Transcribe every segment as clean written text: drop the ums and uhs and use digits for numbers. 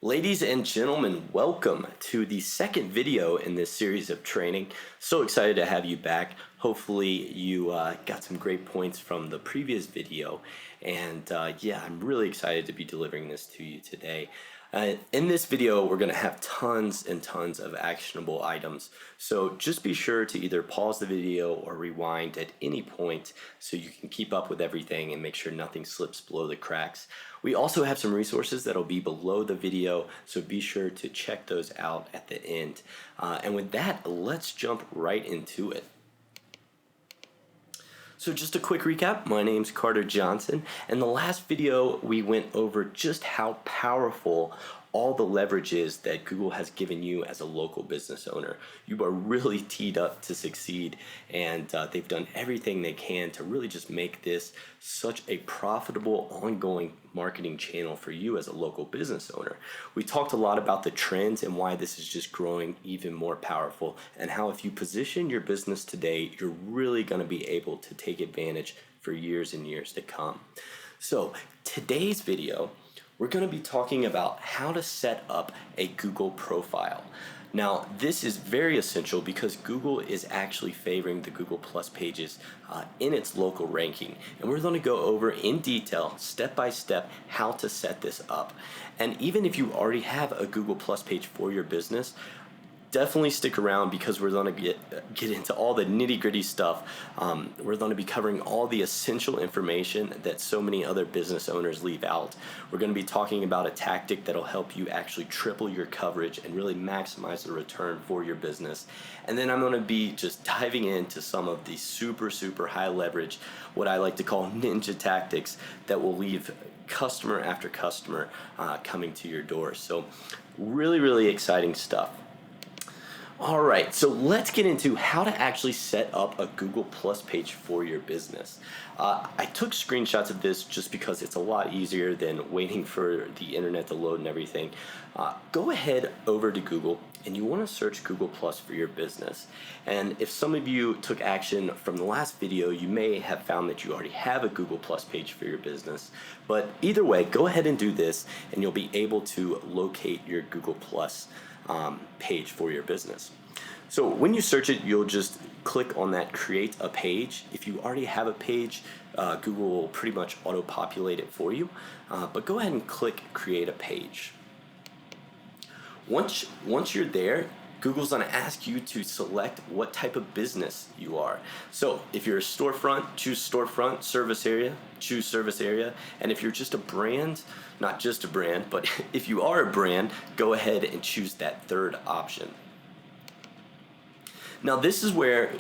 Ladies and gentlemen, welcome to the second video in this series of training. So excited to have you back. Hopefully you got some great points from the previous video. And yeah, I'm really excited to be delivering this to you today. In this video, we're going to have tons and tons of actionable items. So just be sure to either pause the video or rewind at any point so you can keep up with everything and make sure nothing slips below the cracks. We also have some resources that'll be below the video, so be sure to check those out at the end. And with that, let's jump right into it. So just a quick recap, my name's Carter Johnson. In the last video, we went over just how powerful all the leverage is that Google has given you as a local business owner. You are really teed up to succeed, and they've done everything they can to really just make this such a profitable, ongoing marketing channel for you as a local business owner. We talked a lot about the trends and why this is just growing even more powerful, and how if you position your business today, you're really going to be able to take advantage for years and years to come. So today's video, we're going to be talking about how to set up a Google profile. Now, this is very essential because Google is actually favoring the Google Plus pages in its local ranking. And we're going to go over in detail, step by step, how to set this up. And even if you already have a Google Plus page for your business, definitely stick around because we're going to get into all the nitty-gritty stuff. We're going to be covering all the essential information that so many other business owners leave out. We're going to be talking about a tactic that'll help you actually triple your coverage and really maximize the return for your business. And then I'm going to be just diving into some of the super high leverage, what I like to call ninja tactics, that will leave customer after customer coming to your door. So really exciting stuff. All right, so let's get into how to actually set up a Google Plus page for your business. I took screenshots of this just because it's a lot easier than waiting for the internet to load and everything. Go ahead over to Google and you want to search Google Plus for your business. And if some of you took action from the last video, you may have found that you already have a Google Plus page for your business. But either way, go ahead and do this and you'll be able to locate your Google Plus page for your business. So when you search it, you'll just click on that create a page. If you already have a page, Google will pretty much auto-populate it for you, but go ahead and click create a page. Once you're there, Google's going to ask you to select what type of business you are. So if you're a storefront, choose storefront, service area, choose service area. And if you're just a brand, not just a brand, but if you are a brand, go ahead and choose that third option. Now this is where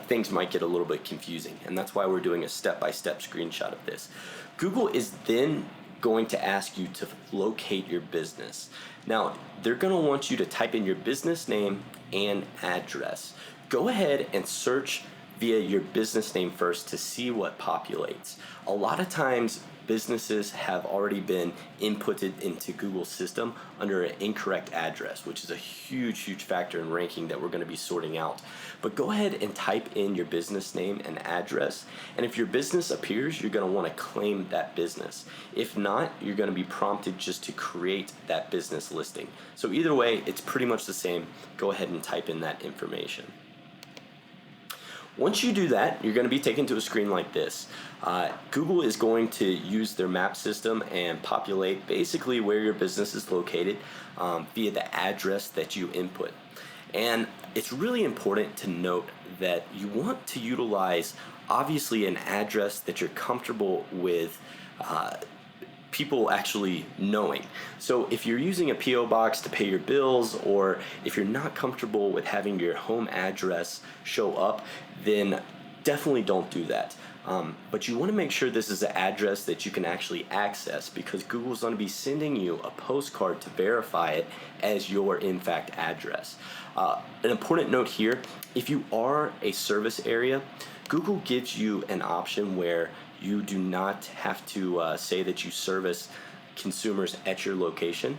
things might get a little bit confusing, and that's why we're doing a step-by-step screenshot of this. Google is then going to ask you to locate your business. Now, they're going to want you to type in your business name and address. Go ahead and search via your business name first to see what populates. A lot of times, businesses have already been inputted into Google's system under an incorrect address, which is a huge factor in ranking that we're going to be sorting out. But go ahead and type in your business name and address, and if your business appears, you're going to want to claim that business. If not, you're going to be prompted just to create that business listing. So either way, it's pretty much the same. Go ahead and type in that information. Once you do that, you're going to be taken to a screen like this. Google is going to use their map system and populate basically where your business is located via the address that you input. And it's really important to note that you want to utilize, obviously, an address that you're comfortable with people actually knowing. So if you're using a P.O. box to pay your bills, or if you're not comfortable with having your home address show up, then definitely don't do that. But you want to make sure this is an address that you can actually access, because Google's going to be sending you a postcard to verify it as your, in fact, address. An important note here, if you are a service area, Google gives you an option where you do not have to say that you service consumers at your location.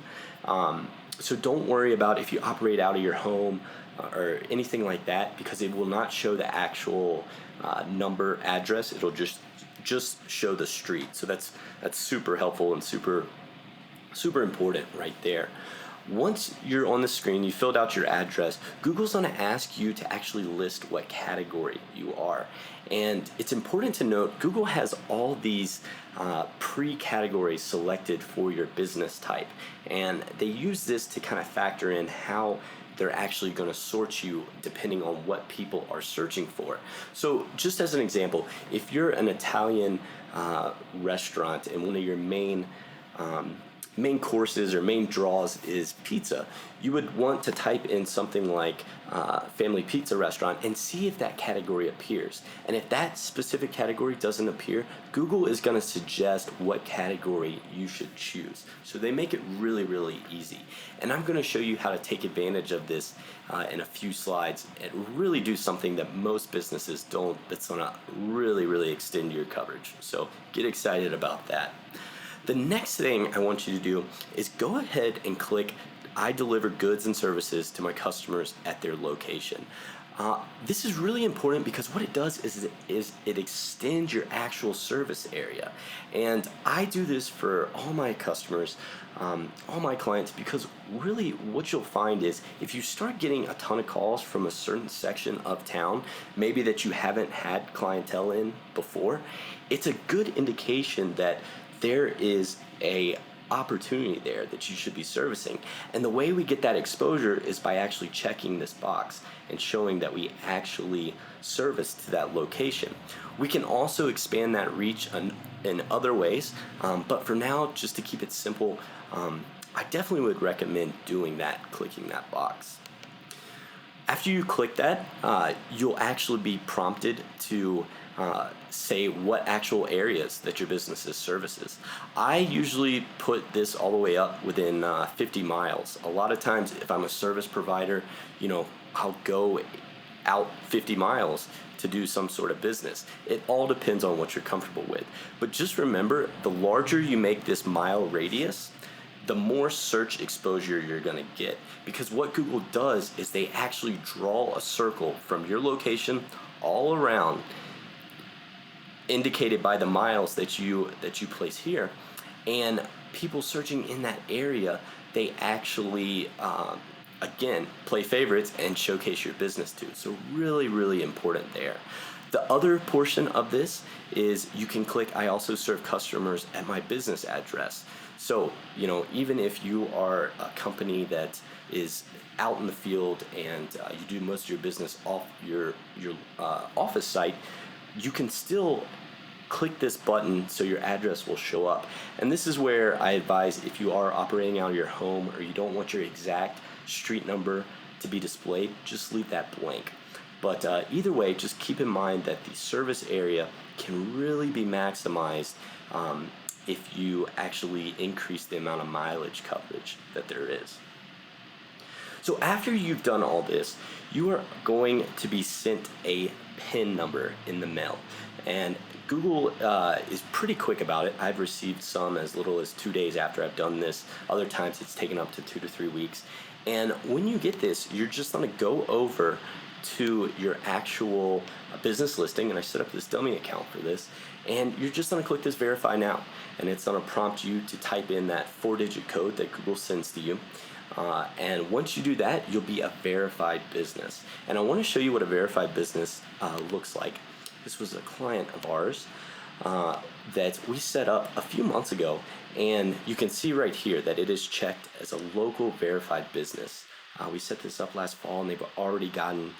So don't worry about if you operate out of your home or anything like that, because it will not show the actual number address. It'll just show the street. So that's super helpful and super Super important right there. Once you're on the screen, you filled out your address, Google's going to ask you to actually list what category you are. And it's important to note Google has all these pre-categories selected for your business type. And they use this to kind of factor in how they're actually going to sort you depending on what people are searching for. So just as an example, if you're an Italian restaurant and one of your main courses or main draws is pizza, you would want to type in something like family pizza restaurant and see if that category appears. And if that specific category doesn't appear, Google is going to suggest what category you should choose. So they make it really, really easy. And I'm going to show you how to take advantage of this in a few slides and really do something that most businesses don't, that's going to really, really extend your coverage. So get excited about that. The next thing I want you to do is go ahead and click I deliver goods and services to my customers at their location. This is really important because what it does is it extends your actual service area. And I do this for all my customers, all my clients, because really what you'll find is if you start getting a ton of calls from a certain section of town, maybe that you haven't had clientele in before, it's a good indication that there is a opportunity there that you should be servicing. And the way we get that exposure is by actually checking this box and showing that we actually service to that location. We can also expand that reach in other ways, but for now, just to keep it simple, I definitely would recommend doing that, clicking that box. After you click that, you'll actually be prompted to say what actual areas that your business services. I usually put this all the way up within 50 miles. A lot of times if I'm a service provider, I'll go out 50 miles to do some sort of business. It all depends on what you're comfortable with. But just remember, the larger you make this mile radius, the more search exposure you're going to get. Because what Google does is they actually draw a circle from your location all around, indicated by the miles that you place here, and people searching in that area, they actually again play favorites and showcase your business too. So really, really important there. The other portion of this is you can click I also serve customers at my business address. So even if you are a company that is out in the field and you do most of your business off your office site, you can still click this button so your address will show up. And this is where I advise, if you are operating out of your home or you don't want your exact street number to be displayed, just leave that blank. But either way, just keep in mind that the service area can really be maximized if you actually increase the amount of mileage coverage that there is. So after you've done all this, you are going to be sent a PIN number in the mail. And Google is pretty quick about it. I've received some as little as 2 days after I've done this. Other times it's taken up to 2 to 3 weeks. And when you get this, you're just going to go over to your actual business listing, and I set up this dummy account for this, and you're just going to click this verify now, and it's going to prompt you to type in that 4-digit code that Google sends to you. And once you do that, you'll be a verified business. And I want to show you what a verified business looks like. This was a client of ours that we set up a few months ago, and you can see right here that it is checked as a local verified business. We set this up last fall, and they've already gotten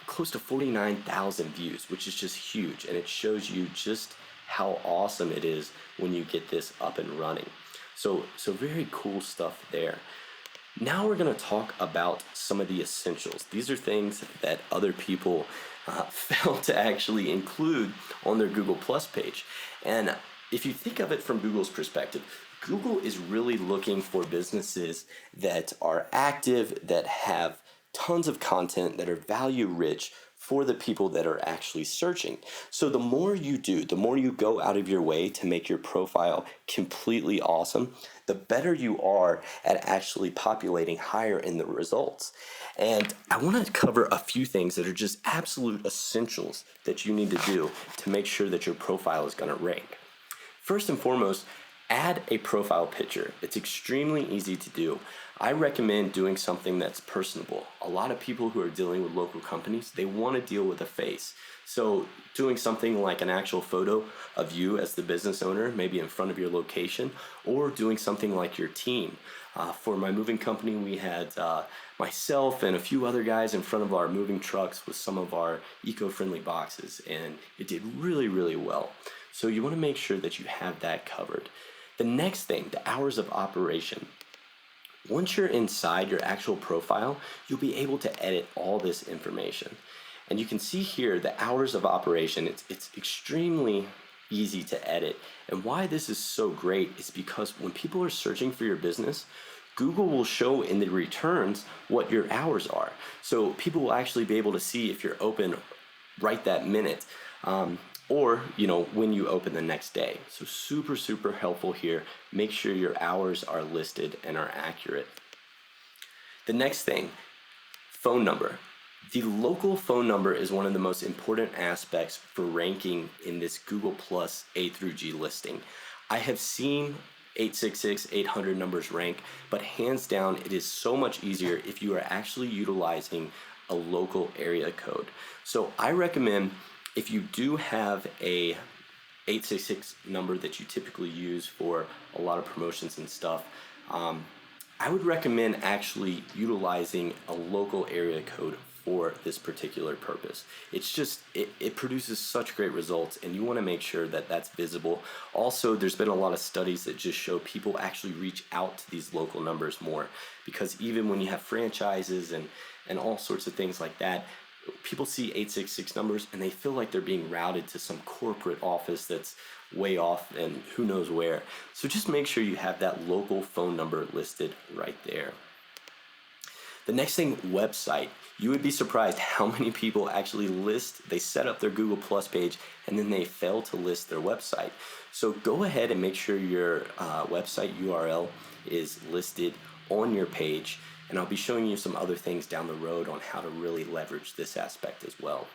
close to 49,000 views, which is just huge, and it shows you just how awesome it is when you get this up and running. So very cool stuff there. Now we're going to talk about some of the essentials. These are things that other people fail to actually include on their Google Plus page. And if you think of it from Google's perspective, Google is really looking for businesses that are active, that have tons of content, that are value rich for the people that are actually searching. So the more you do, the more you go out of your way to make your profile completely awesome, the better you are at actually populating higher in the results. And I want to cover a few things that are just absolute essentials that you need to do to make sure that your profile is going to rank. First and foremost, Add a profile picture. It's extremely easy to do. I recommend doing something that's personable. A lot of people who are dealing with local companies, they want to deal with a face. So doing something like an actual photo of you as the business owner, maybe in front of your location, or doing something like your team. For my moving company, we had myself and a few other guys in front of our moving trucks with some of our eco-friendly boxes, and it did really, really well. So you want to make sure that you have that covered. The next thing, the hours of operation. Once you're inside your actual profile, you'll be able to edit all this information. And you can see here the hours of operation. It's extremely easy to edit. And why this is so great is because when people are searching for your business, Google will show in the returns what your hours are. So people will actually be able to see if you're open right that minute. Or when you open the next day. So super, super helpful here. Make sure your hours are listed and are accurate. The next thing, phone number. The local phone number is one of the most important aspects for ranking in this Google Plus A through G listing. I have seen 866, 800 numbers rank, but hands down, it is so much easier if you are actually utilizing a local area code. So I recommend, if you do have a 866 number that you typically use for a lot of promotions and stuff, I would recommend actually utilizing a local area code for this particular purpose. It's just, it produces such great results, and you want to make sure that that's visible. Also, there's been a lot of studies that just show people actually reach out to these local numbers more, because even when you have franchises and all sorts of things like that, people see 866 numbers and they feel like they're being routed to some corporate office that's way off and who knows where. So just make sure you have that local phone number listed right there. The next thing, website. You would be surprised how many people actually they set up their Google Plus page and then they fail to list their website. So go ahead and make sure your website URL is listed on your page. And I'll be showing you some other things down the road on how to really leverage this aspect as well.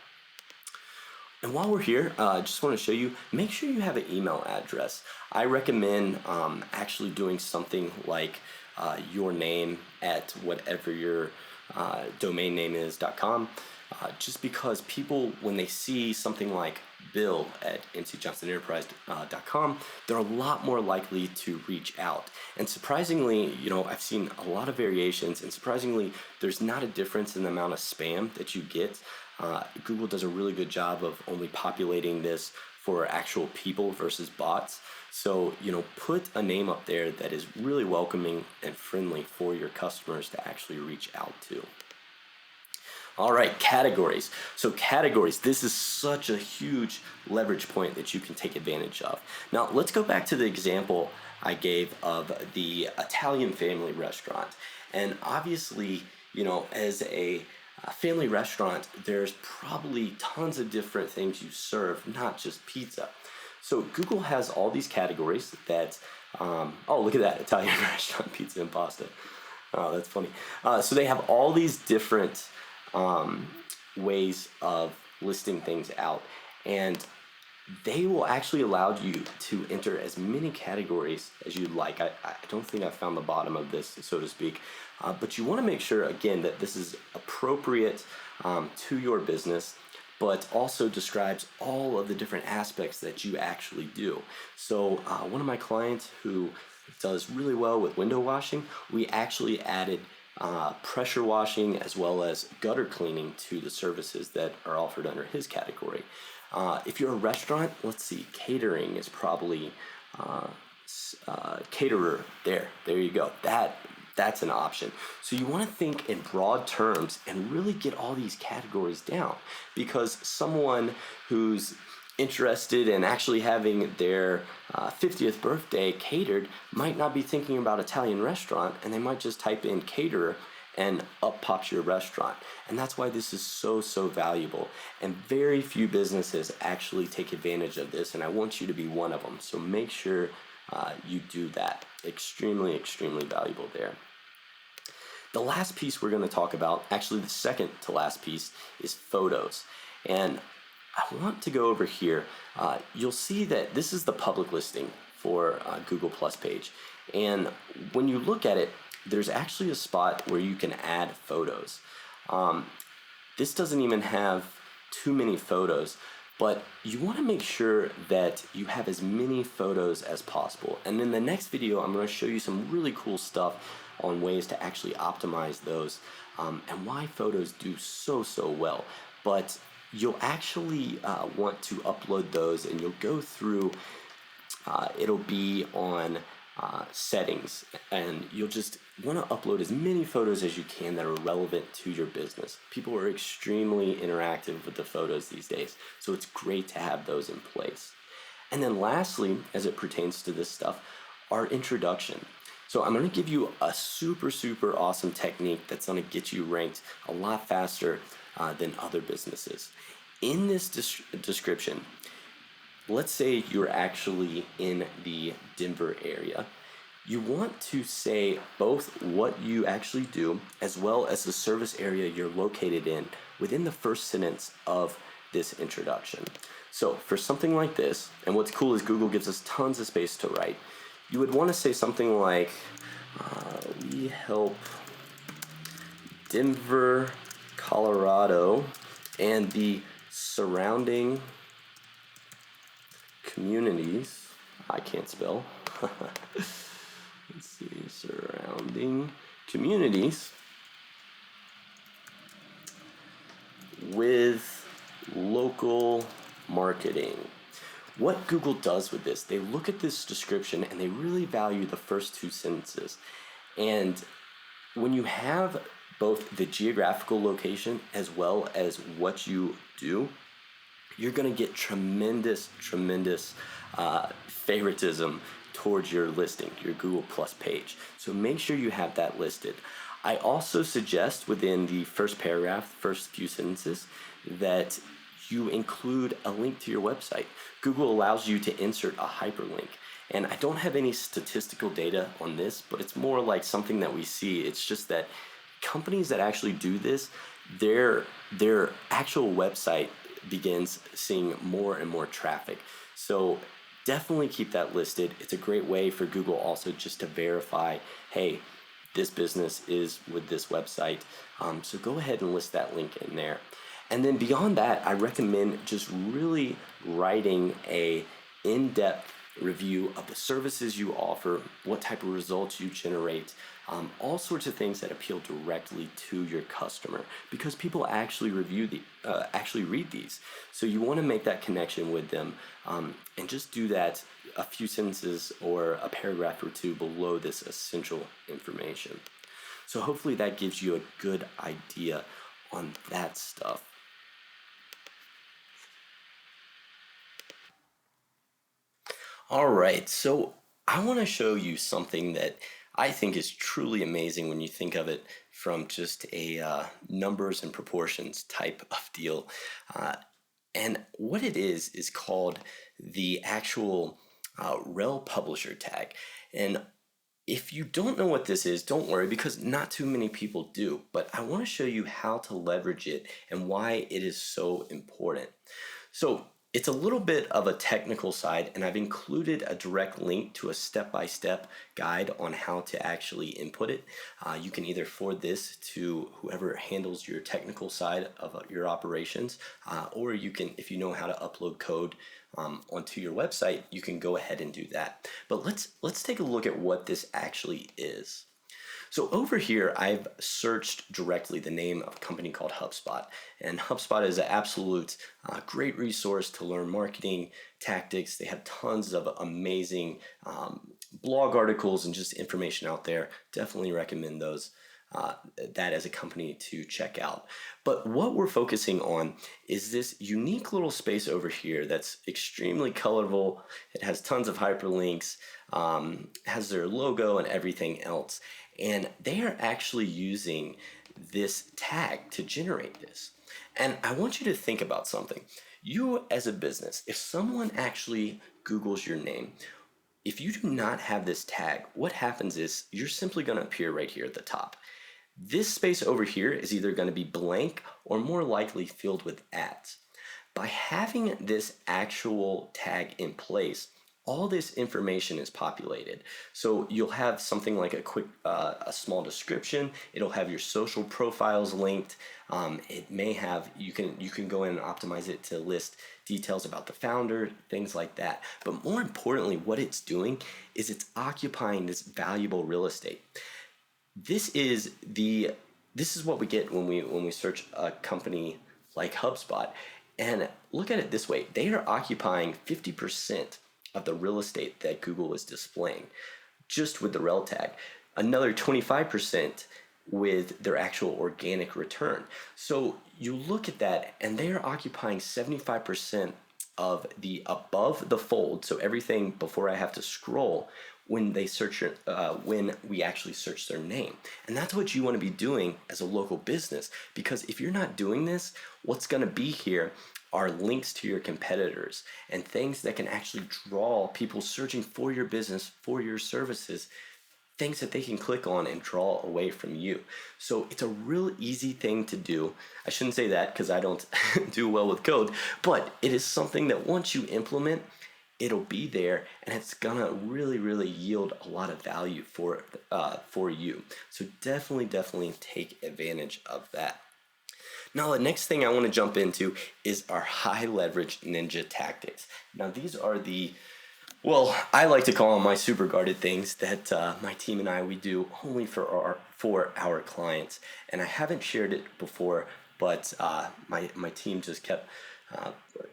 And while we're here, I just want to show you, make sure you have an email address. I recommend actually doing something like your name at whatever your domain name is .com, just because people, when they see something like Bill at ncjohnsonenterprise.com, they're a lot more likely to reach out. And surprisingly, I've seen a lot of variations, and surprisingly, there's not a difference in the amount of spam that you get. Google does a really good job of only populating this for actual people versus bots. So, put a name up there that is really welcoming and friendly for your customers to actually reach out to. All right, categories. So categories, this is such a huge leverage point that you can take advantage of. Now, let's go back to the example I gave of the Italian family restaurant. And obviously, as a family restaurant, there's probably tons of different things you serve, not just pizza. So Google has all these categories that, oh, look at that, Italian restaurant, pizza and pasta. Oh, that's funny. So they have all these different ways of listing things out, and they will actually allow you to enter as many categories as you'd like. I don't think I found the bottom of this, so to speak, but you want to make sure, again, that this is appropriate to your business, but also describes all of the different aspects that you actually do. So one of my clients who does really well with window washing, we actually added pressure washing as well as gutter cleaning to the services that are offered under his category. If you're a restaurant, let's see, catering is probably caterer. There you go. That's an option. So you want to think in broad terms and really get all these categories down, because someone who's interested in actually having their 50th birthday catered might not be thinking about Italian restaurant, and they might just type in caterer and up pops your restaurant. And that's why this is so valuable, and very few businesses actually take advantage of this, and I want you to be one of them. So make sure you do that. Extremely valuable there. The last piece we're going to talk about, actually the second to last piece, is photos. And I want to go over here. You'll see that this is the public listing for Google Plus page. And when you look at it, there's actually a spot where you can add photos. This doesn't even have too many photos, but you want to make sure that you have as many photos as possible. And in the next video, I'm going to show you some really cool stuff on ways to actually optimize those and why photos do so well. But you'll actually want to upload those, and you'll go through, it'll be on settings, and you'll just want to upload as many photos as you can that are relevant to your business. People are extremely interactive with the photos these days, so it's great to have those in place. And then lastly, as it pertains to this stuff, our introduction. So I'm going to give you a super awesome technique that's going to get you ranked a lot faster than other businesses. In this description, let's say you're actually in the Denver area. You want to say both what you actually do as well as the service area you're located in within the first sentence of this introduction. So for something like this, and what's cool is Google gives us tons of space to write, you would want to say something like, we help Denver, Colorado, and the surrounding communities. I can't spell. Let's see, surrounding communities with local marketing. What Google does with this, they look at this description and they really value the first two sentences. And when you have both the geographical location as well as what you do, you're going to get tremendous favoritism towards your listing, your Google Plus page. So make sure you have that listed. I also suggest within the first paragraph, first few sentences, that you include a link to your website. Google allows you to insert a hyperlink. And I don't have any statistical data on this, but it's more like something that we see. It's just that companies that actually do this, their actual website begins seeing more and more traffic. So definitely keep that listed. It's a great way for Google also just to verify, hey, this business is with this website. So go ahead and list that link in there. And then beyond that, I recommend just really writing a in-depth review of the services you offer, what type of results you generate, all sorts of things that appeal directly to your customer, because people actually read these. So you want to make that connection with them, and just do that a few sentences or a paragraph or two below this essential information. So hopefully that gives you a good idea on that stuff. All right, so I want to show you something that I think is truly amazing when you think of it from just a numbers and proportions type of deal. And what it is called the actual rel publisher tag. And if you don't know what this is, don't worry, because not too many people do. But I want to show you how to leverage it and why it is so important. So it's a little bit of a technical side, and I've included a direct link to a step-by-step guide on how to actually input it. You can either forward this to whoever handles your technical side of your operations, or you can, if you know how to upload code onto your website, you can go ahead and do that. But let's take a look at what this actually is. So over here, I've searched directly the name of a company called HubSpot. And HubSpot is an absolute great resource to learn marketing tactics. They have tons of amazing blog articles and just information out there. Definitely recommend that as a company to check out. But what we're focusing on is this unique little space over here that's extremely colorful. It has tons of hyperlinks, has their logo and everything else. And they are actually using this tag to generate this. And I want you to think about something. You as a business, if someone actually Googles your name, if you do not have this tag, what happens is you're simply going to appear right here at the top. This space over here is either going to be blank or more likely filled with ads. By having this actual tag in place, all this information is populated. So you'll have something like a small description. It'll have your social profiles linked. It may have, you can go in and optimize it to list details about the founder, things like that. But more importantly, what it's doing is it's occupying this valuable real estate. This is what we get when we search a company like HubSpot. And look at it this way: they are occupying 50% of the real estate that Google is displaying just with the rel tag. Another 25% with their actual organic return. So you look at that, and they are occupying 75% of the above the fold. So everything before I have to scroll when they search when we actually search their name. And that's what you want to be doing as a local business, because if you're not doing this, what's going to be here are links to your competitors and things that can actually draw people searching for your business, for your services, things that they can click on and draw away from you. So it's a real easy thing to do. I shouldn't say that because I don't do well with code, but it is something that once you implement, it'll be there, and it's gonna really, really yield a lot of value for you. So definitely take advantage of that. Now, the next thing I want to jump into is our high leverage ninja tactics. Now, these are I like to call them my super guarded things that my team and we do only for our clients. And I haven't shared it before, but my team just kept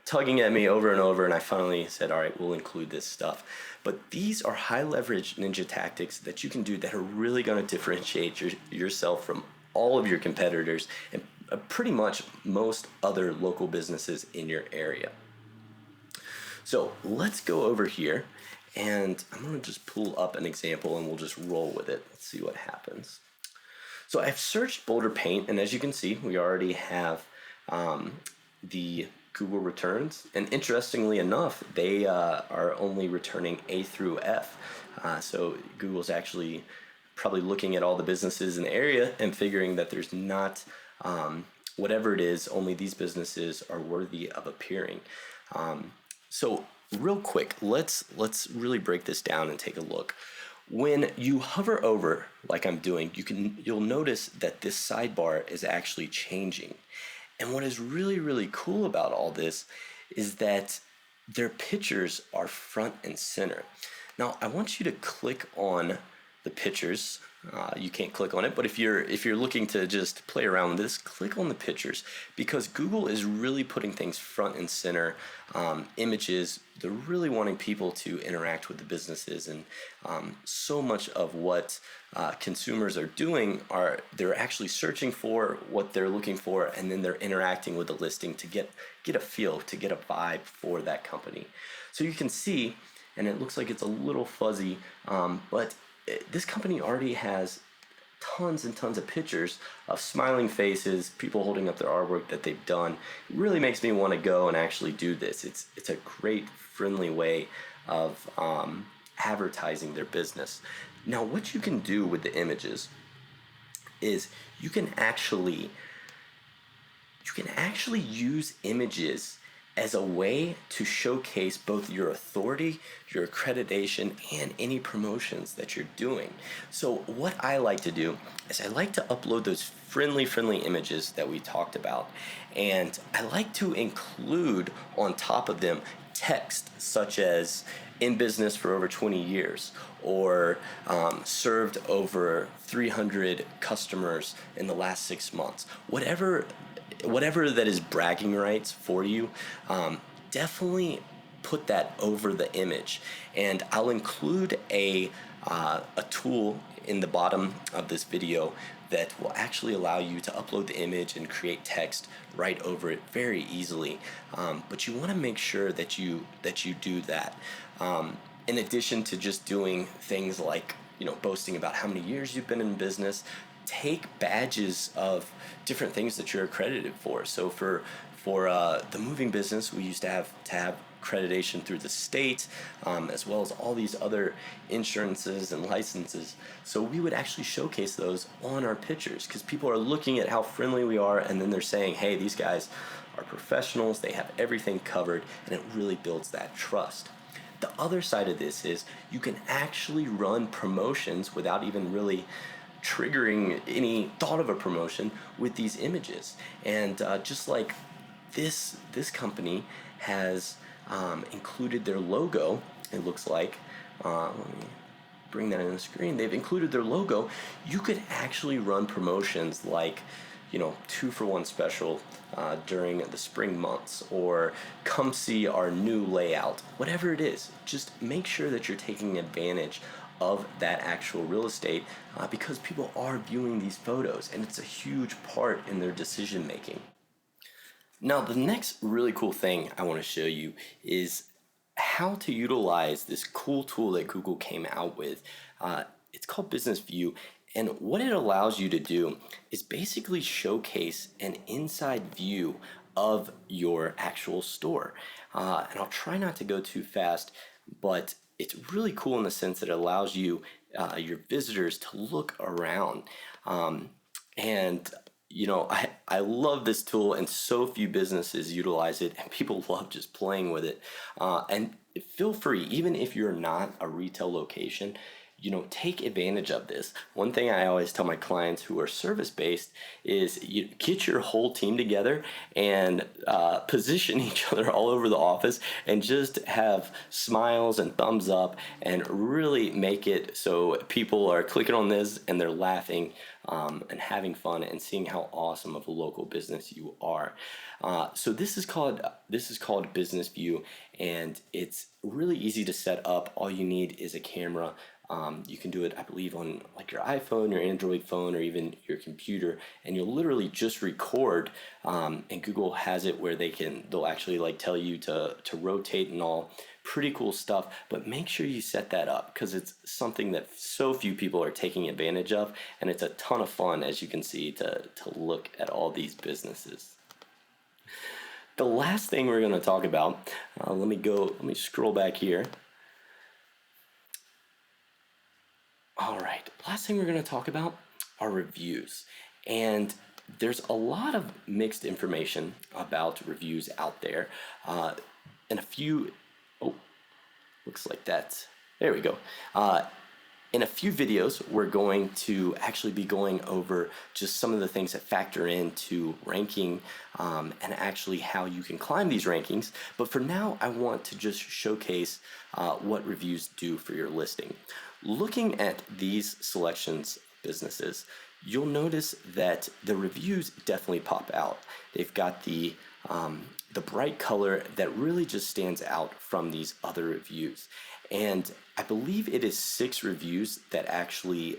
tugging at me over and over, and I finally said, all right, we'll include this stuff. But these are high leverage ninja tactics that you can do that are really going to differentiate yourself from all of your competitors and pretty much most other local businesses in your area. So let's go over here, and I'm going to just pull up an example and we'll just roll with it. Let's see what happens. So I've searched Boulder Paint, and as you can see, we already have the Google returns, and interestingly enough, they are only returning A through F. So Google's actually probably looking at all the businesses in the area and figuring that there's not, whatever it is, only these businesses are worthy of appearing. So real quick, let's really break this down and take a look. When you hover over, like I'm doing, you'll notice that this sidebar is actually changing. And what is really, really cool about all this is that their pictures are front and center. Now, I want you to click on the pictures. You can't click on it, but if you're looking to just play around with this, click on the pictures, because Google is really putting things front and center. Images, they're really wanting people to interact with the businesses, and so much of what consumers are doing they're actually searching for what they're looking for, and then they're interacting with the listing to get a feel, to get a vibe for that company. So you can see, and it looks like it's a little fuzzy, but this company already has tons and tons of pictures of smiling faces, people holding up their artwork that they've done. It really makes me want to go and actually do this. It's a great, friendly way of advertising their business. Now, what you can do with the images is you can actually use images as a way to showcase both your authority, your accreditation, and any promotions that you're doing. So what I like to do is I like to upload those friendly images that we talked about, and I like to include on top of them text such as "in business for over 20 years" or "served over 300 customers in the last 6 months." Whatever that is bragging rights for you, definitely put that over the image. And I'll include a tool in the bottom of this video that will actually allow you to upload the image and create text right over it very easily. But you want to make sure that you do that. In addition to just doing things like boasting about how many years you've been in business, take badges of different things that you're accredited for. So for the moving business, we used to have accreditation through the state, as well as all these other insurances and licenses. So we would actually showcase those on our pictures, because people are looking at how friendly we are, and then they're saying, hey, these guys are professionals, they have everything covered, and it really builds that trust. the other side of this is you can actually run promotions without even really triggering any thought of a promotion with these images. And just like this company has included their logo, it looks like. Let me bring that in the screen. They've included their logo. You could actually run promotions like, 2-for-1 special during the spring months, or come see our new layout. Whatever it is, just make sure that you're taking advantage of that actual real estate because people are viewing these photos, and it's a huge part in their decision making. Now, the next really cool thing I want to show you is how to utilize this cool tool that Google came out with. It's called Business View, and what it allows you to do is basically showcase an inside view of your actual store. And I'll try not to go too fast, but it's really cool in the sense that it allows you, your visitors, to look around. And I love this tool, and so few businesses utilize it, and people love just playing with it. And feel free, even if you're not a retail location, take advantage of this. One thing I always tell my clients who are service-based is you get your whole team together and position each other all over the office and just have smiles and thumbs up and really make it so people are clicking on this and they're laughing and having fun and seeing how awesome of a local business you are. So this is called Business View, and it's really easy to set up. All you need is a camera. You can do it, I believe, on like your iPhone, your Android phone, or even your computer, and you'll literally just record. And Google has it where they'll actually like tell you to rotate and all. Pretty cool stuff. But make sure you set that up because it's something that so few people are taking advantage of, and it's a ton of fun, as you can see, to look at all these businesses. The last thing we're going to talk about, let me scroll back here. All right, last thing we're going to talk about are reviews. And there's a lot of mixed information about reviews out there. And a few, looks like that. There we go. In a few videos, we're going to actually be going over just some of the things that factor into ranking and actually how you can climb these rankings. But for now, I want to just showcase what reviews do for your listing. Looking at these selections of businesses, you'll notice that the reviews definitely pop out. They've got the bright color that really just stands out from these other reviews. And I believe it is 6 reviews that actually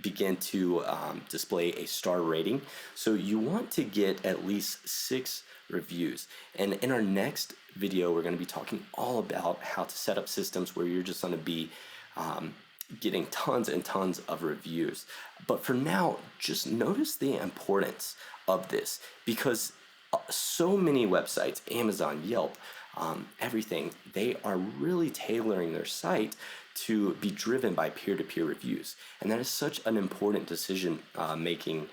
begin to display a star rating. So you want to get at least 6 reviews. And in our next video, we're going to be talking all about how to set up systems where you're just going to be getting tons and tons of reviews. But for now, just notice the importance of this, because so many websites, Amazon, Yelp, everything, they are really tailoring their site to be driven by peer-to-peer reviews. And that is such an important decision making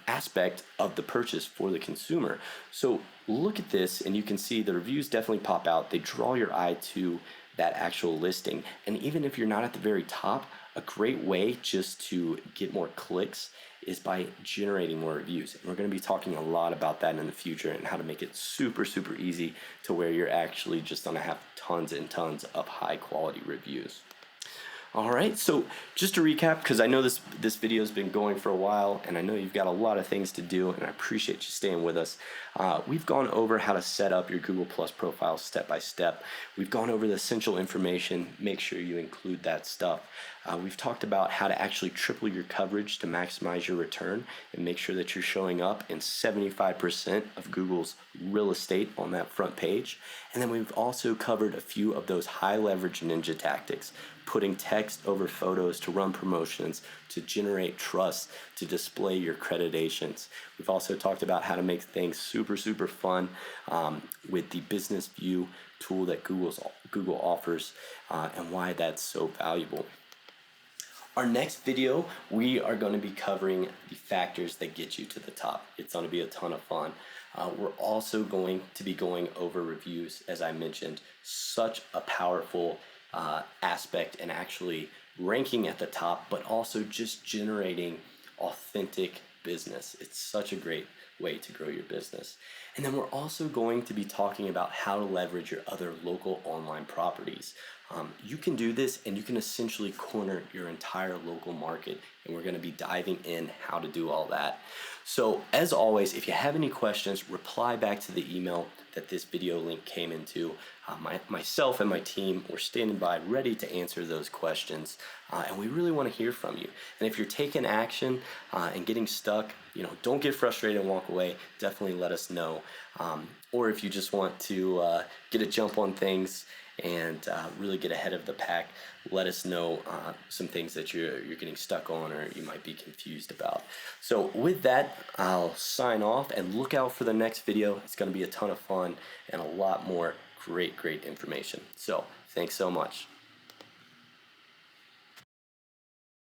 aspect of the purchase for the consumer. So look at this, and you can see the reviews definitely pop out. They draw your eye to that actual listing. And even if you're not at the very top, a great way just to get more clicks is by generating more reviews. And we're going to be talking a lot about that in the future and how to make it super, super easy to where you're actually just going to have tons and tons of high quality reviews. All right, so just to recap, because I know this video has been going for a while, and I know you've got a lot of things to do, and I appreciate you staying with us. We've gone over how to set up your Google Plus profile step by step. We've gone over the essential information. Make sure you include that stuff. We've talked about how to actually triple your coverage to maximize your return and make sure that you're showing up in 75% of Google's real estate on that front page. And then we've also covered a few of those high leverage ninja tactics, putting text over photos to run promotions, to generate trust, to display your accreditations. We've also talked about how to make things super, super fun with the Business View tool that Google offers and why that's so valuable. Our next video, we are going to be covering the factors that get you to the top. It's going to be a ton of fun. We're also going to be going over reviews, as I mentioned, such a powerful aspect and actually ranking at the top, but also just generating authentic business. It's such a great way to grow your business. And then we're also going to be talking about how to leverage your other local online properties. You can do this and you can essentially corner your entire local market, and we're going to be diving in how to do all that. So as always, if you have any questions, reply back to the email that this video link came into. Myself and my team, we're standing by ready to answer those questions, and we really want to hear from you. And if you're taking action and getting stuck, don't get frustrated and walk away. Definitely let us know. Or if you just want to get a jump on things and really get ahead of the pack, let us know some things that you're getting stuck on or you might be confused about. So with that, I'll sign off and look out for the next video. It's going to be a ton of fun and a lot more great information. So thanks so much.